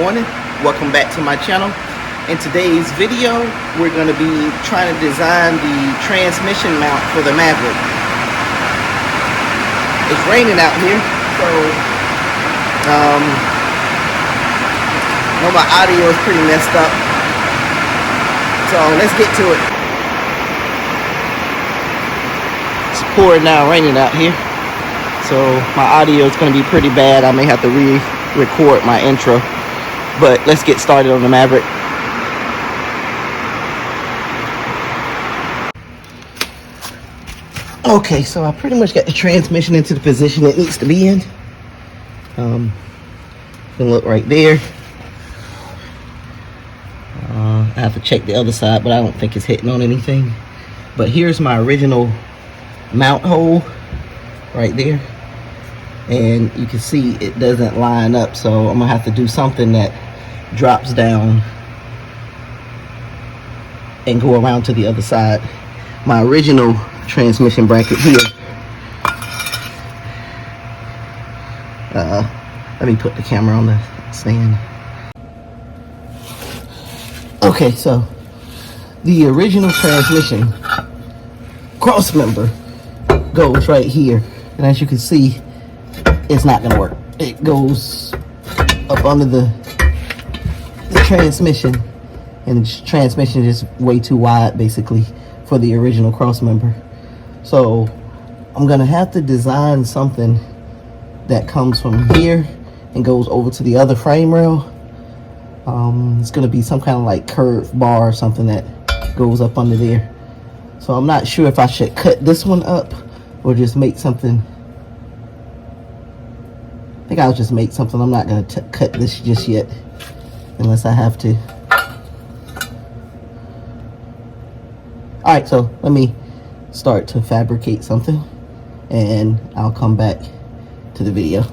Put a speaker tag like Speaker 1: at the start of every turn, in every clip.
Speaker 1: morning. Welcome back to my channel. In today's video, we're going to be trying to design the transmission mount for the Maverick. It's raining out here, so I know my audio is pretty messed up. So let's get to it. It's pouring now, raining out here. So my audio is going to be pretty bad. I may have to re-record my intro. But let's get started on the Maverick. Okay, so I pretty much got the transmission into the position it needs to be in. You can look right there. I have to check the other side, but I don't think it's hitting on anything. But here's my original mount hole right there. And you can see it doesn't line up, so I'm gonna have to do something that drops down and go around to the other side. My original transmission bracket here, let me put the camera on the stand. Okay, so the original transmission cross member goes right here, and as you can see, it's not gonna work. It goes up under the transmission, and the transmission is way too wide basically for the original cross member. So I'm gonna have to design something that comes from here and goes over to the other frame rail. It's gonna be some kind of like curved bar or something that goes up under there. So I'm not sure if I should cut this one up or just make something. I think I'll just make something. I'm not gonna cut this just yet unless I have to. All right, so let me start to fabricate something and I'll come back to the video.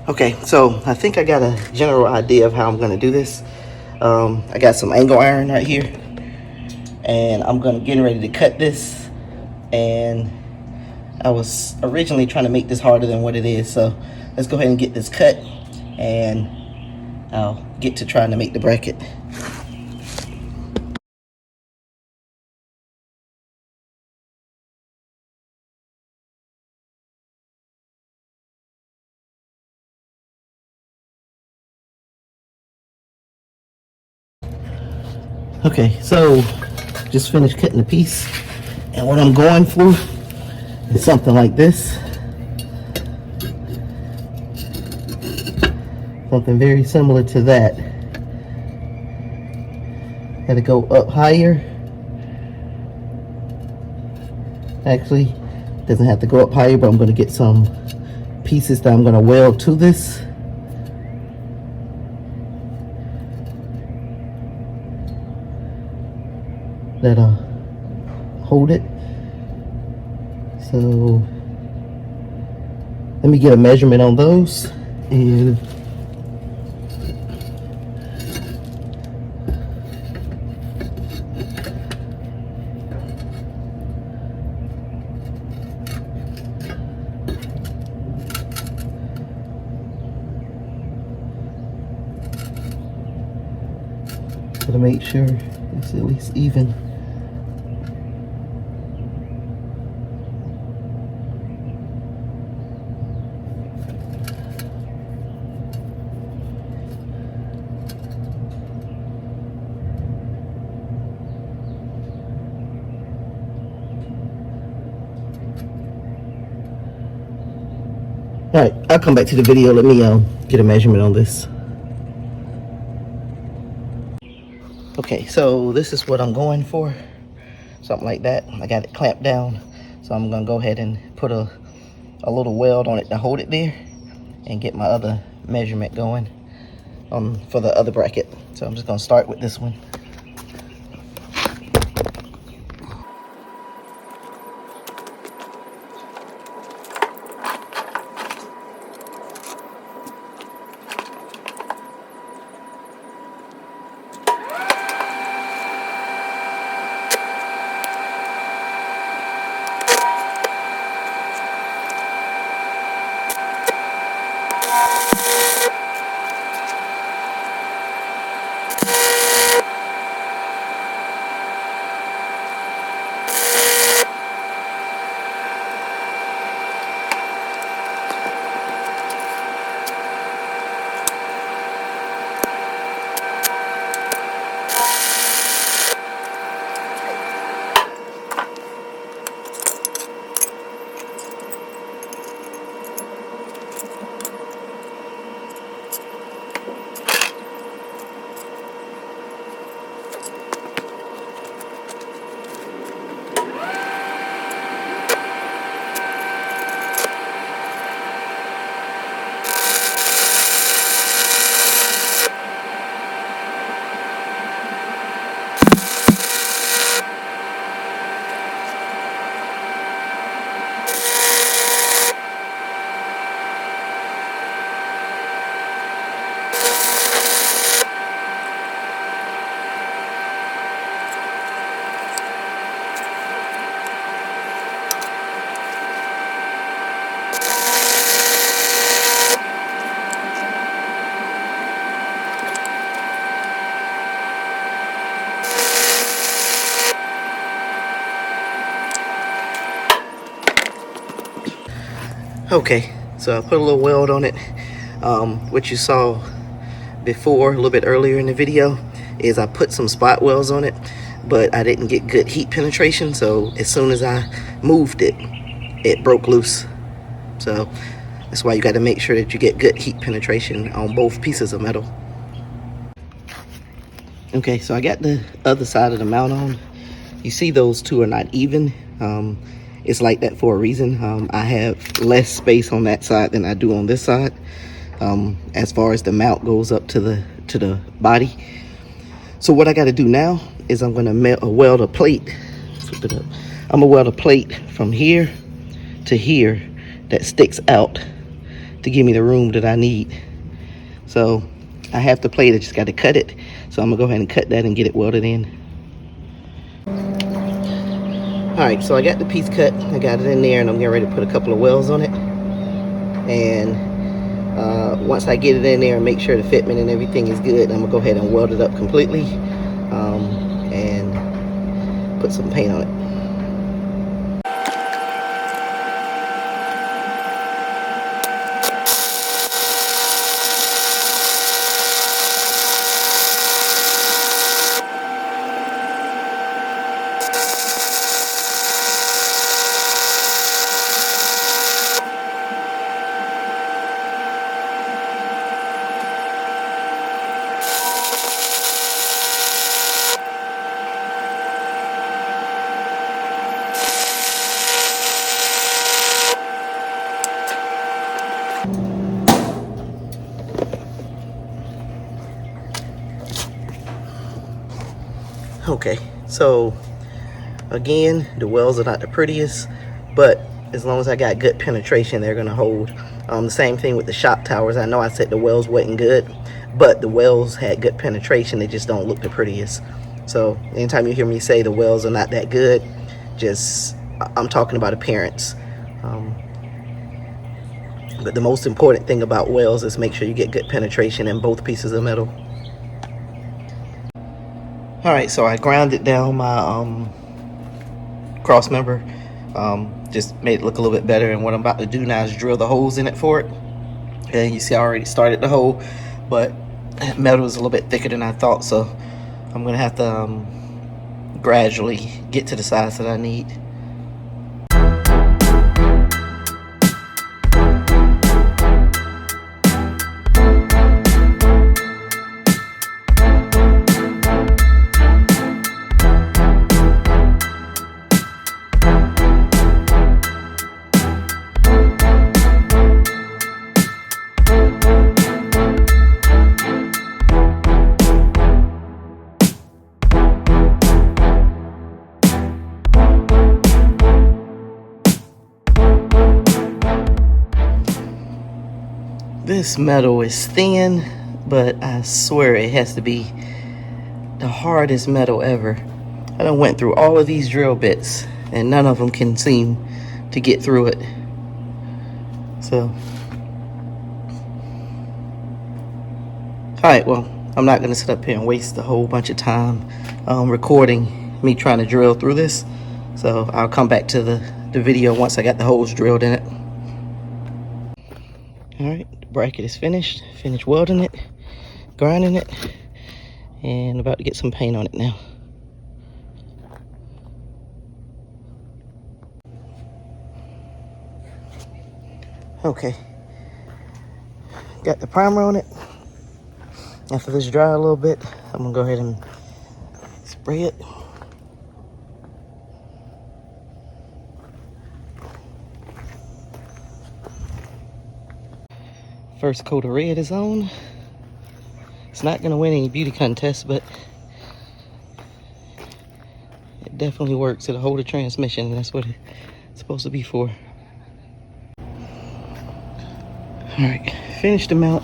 Speaker 1: Okay, so I think I got a general idea of how I'm gonna do this. I got some angle iron right here, and I'm getting ready to cut this. And I was originally trying to make this harder than what it is, so let's go ahead and get this cut, and I'll get to trying to make the bracket. Okay, so just finished cutting the piece, and what I'm going for is something like this. Something very similar to that. Had to go up higher. Actually, doesn't have to go up higher, but I'm going to get some pieces that I'm going to weld to this. That'll hold it. So let me get a measurement on those, and to make sure it's at least even. All right, I'll come back to the video. Let me get a measurement on this. Okay, so this is what I'm going for. Something like that. I got it clamped down. So I'm gonna go ahead and put a little weld on it to hold it there and get my other measurement going for the other bracket. So I'm just gonna start with this one. Okay, so I put a little weld on it. What you saw before, a little bit earlier in the video, is I put some spot welds on it, but I didn't get good heat penetration, so as soon as I moved it, it broke loose. So that's why you got to make sure that you get good heat penetration on both pieces of metal. Okay, so I got the other side of the mount on. You see those two are not even. It's like that for a reason. I have less space on that side than I do on this side, as far as the mount goes up to the body. So what I got to do now is I'm going to weld a plate. Flip it up. I'm going to weld a plate from here to here that sticks out to give me the room that I need. So I have the plate, I just got to cut it. So I'm gonna go ahead and cut that and get it welded in. All right, so I got the piece cut, I got it in there, and I'm getting ready to put a couple of welds on it. And once I get it in there and make sure the fitment and everything is good, I'm gonna go ahead and weld it up completely, and put some paint on it. Okay, so again, the welds are not the prettiest, but as long as I got good penetration, they're gonna hold. The same thing with the shock towers. I know I said the welds wasn't good, but the welds had good penetration. They just don't look the prettiest. So anytime you hear me say the welds are not that good, I'm talking about appearance. But the most important thing about welds is make sure you get good penetration in both pieces of metal. All right, so I grounded down my cross member, just made it look a little bit better. And what I'm about to do now is drill the holes in it for it. And you see I already started the hole, but metal is a little bit thicker than I thought, so I'm gonna have to gradually get to the size that I need. This metal is thin, but I swear it has to be the hardest metal ever. I done went through all of these drill bits and none of them can seem to get through it. So, alright, well, I'm not going to sit up here and waste a whole bunch of time recording me trying to drill through this. So I'll come back to the video once I got the holes drilled in it. Alright, the bracket is finished welding it, grinding it, and about to get some paint on it now. Okay, got the primer on it. After this dry a little bit, I'm gonna go ahead and spray it. First coat of red is on. It's not gonna win any beauty contests, but it definitely works. It'll hold a transmission, and that's what it's supposed to be for. All right, finished the mount.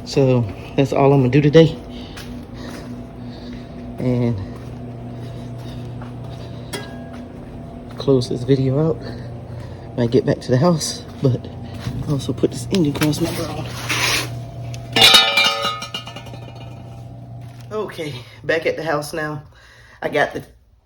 Speaker 1: So that's all I'm gonna do today. And close this video out when I get back to the house, but also put this engine cross member on. Okay, back at the house now. I got the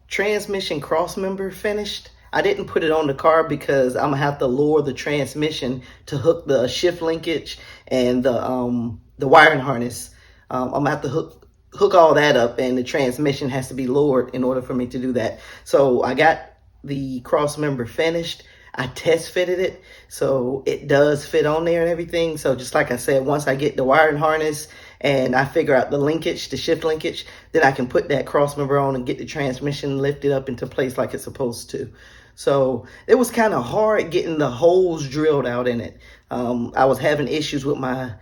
Speaker 1: transmission cross member finished. I didn't put it on the car because I'm gonna have to lower the transmission to hook the shift linkage and the wiring harness. I'm gonna have to hook all that up, and the transmission has to be lowered in order for me to do that. So I got the cross member finished. I test fitted it, so it does fit on there and everything. So just like I said, once I get the wiring harness and I figure out the linkage, the shift linkage, then I can put that cross member on and get the transmission lifted up into place like it's supposed to. So it was kind of hard getting the holes drilled out in it. I was having issues with my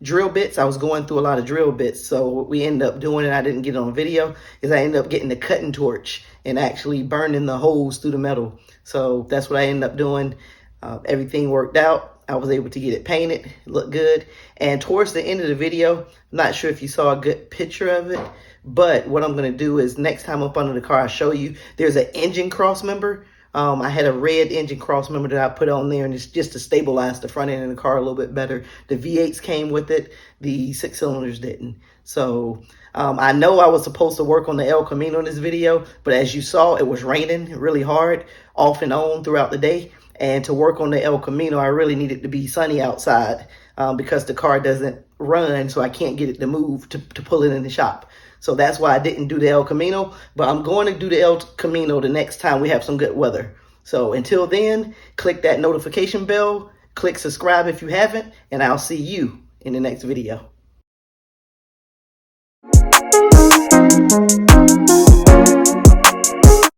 Speaker 1: drill bits. I was going through a lot of drill bits. So what we ended up doing, and I didn't get it on video, is I ended up getting the cutting torch and actually burning the holes through the metal. So that's what I ended up doing. Everything worked out. I was able to get it painted. It looked good. And towards the end of the video, I'm not sure if you saw a good picture of it, but what I'm going to do is next time up under the car, I'll show you there's an engine cross member. I had a red engine cross member that I put on there, and it's just to stabilize the front end of the car a little bit better. The V8s came with it. The 6 cylinders didn't. So I know I was supposed to work on the El Camino in this video, but as you saw, it was raining really hard off and on throughout the day. And to work on the El Camino, I really needed to be sunny outside because the car doesn't run, so I can't get it to move to pull it in the shop. So that's why I didn't do the El Camino, but I'm going to do the El Camino the next time we have some good weather. So until then, click that notification bell, click subscribe if you haven't, and I'll see you in the next video.